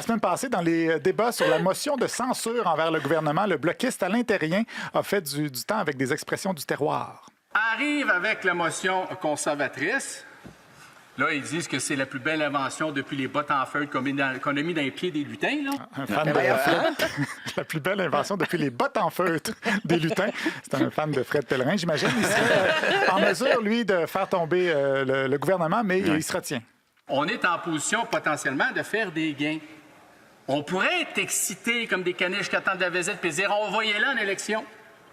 La semaine passée, dans les débats sur la motion de censure envers le gouvernement, le bloquiste Alain Terrien a fait du temps avec des expressions du terroir. Arrive avec la motion conservatrice. Là, ils disent que c'est la plus belle invention depuis les bottes en feutre qu'on a mis dans les pieds des lutins. Là. Un fan de Fred. La plus belle invention depuis les bottes en feutre des lutins. C'est un fan de Fred Pellerin, j'imagine. Il serait en mesure, lui, de faire tomber le gouvernement, mais il se retient. On est en position potentiellement de faire des gains. On pourrait être excité comme des caniches qui attendent la visite et dire on va y aller en élection.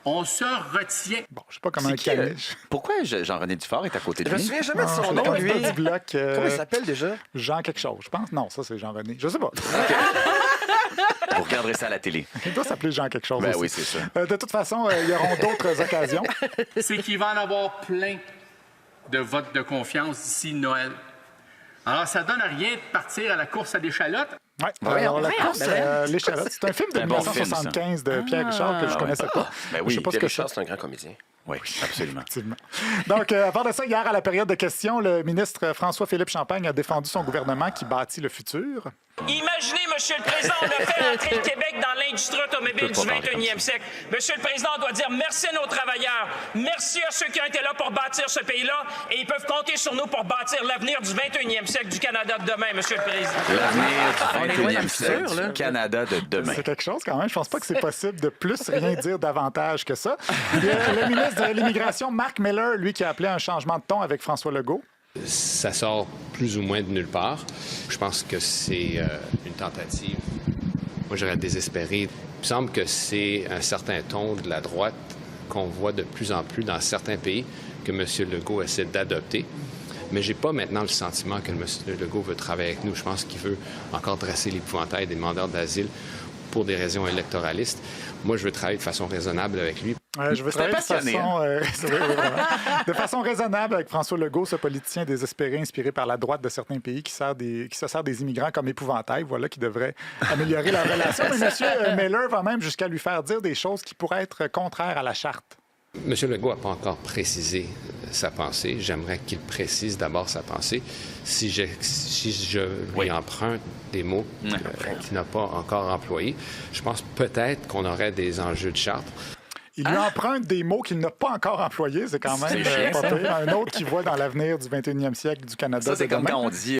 On se retient. Bon, je sais pas comment un caniche. Pourquoi Jean-René Dufort est à côté de Je me lui? souviens jamais de son nom, Le lui. candidat du bloc. Comment il s'appelle déjà? Jean quelque chose, je pense. Non, ça, c'est Jean-René. Je sais pas. Vous regarderez ça à la télé. Il doit s'appeler Jean quelque chose Ben aussi. oui, c'est ça. De toute façon, il y aura d'autres occasions. C'est qu'il va en avoir plein de votes de confiance d'ici Noël. Alors, ça donne rien de partir à la course à l'échalote. Oui, alors la course, l'échalote, c'est un film de un bon film, 1975 de Pierre Richard que je connaissais pas. Ben Je oui, sais pas ce Pierre que Richard, c'est. c'est un grand comédien. Oui, absolument. Effectivement. Donc, à part de ça, hier, à la période de questions, le ministre François-Philippe Champagne a défendu son gouvernement qui bâtit le futur. Imaginez, Monsieur le Président, on a fait entrer le Québec dans l'industrie automobile du 21e siècle. Monsieur le Président, on doit dire merci à nos travailleurs, merci à ceux qui ont été là pour bâtir ce pays-là, et ils peuvent compter sur nous pour bâtir l'avenir du 21e siècle du Canada de demain, Monsieur le Président. L'avenir du 21e siècle du Canada de demain. C'est quelque chose quand même. Je pense pas que c'est possible de plus rien dire davantage que ça. Il y a le ministre de l'Immigration, Marc Miller, lui, qui a appelé un changement de ton avec François Legault. Ça sort plus ou moins de nulle part. Je pense que c'est une tentative. Moi, j'aurais désespéré. Il me semble que c'est un certain ton de la droite qu'on voit de plus en plus dans certains pays que M. Legault essaie d'adopter. Mais j'ai pas maintenant le sentiment que M. Legault veut travailler avec nous. Je pense qu'il veut encore dresser l'épouvantail des demandeurs d'asile pour des raisons électoralistes. Moi, je veux travailler de façon raisonnable avec lui. Je veux travailler de façon raisonnable avec François Legault, ce politicien désespéré inspiré par la droite de certains pays qui se sert des immigrants comme épouvantail, voilà, qui devrait améliorer la relation. Mais M. Miller va même jusqu'à lui faire dire des choses qui pourraient être contraires à la charte. M. Legault n'a pas encore précisé sa pensée. J'aimerais qu'il précise d'abord sa pensée. Si je lui emprunte des mots qu'il n'a pas encore employés, je pense peut-être qu'on aurait des enjeux de charte. Il lui emprunte des mots qu'il n'a pas encore employés. C'est quand même C'est chiant, pas pire. Un autre qui voit dans l'avenir du 21e siècle du Canada. Ça, c'est comme quand on dit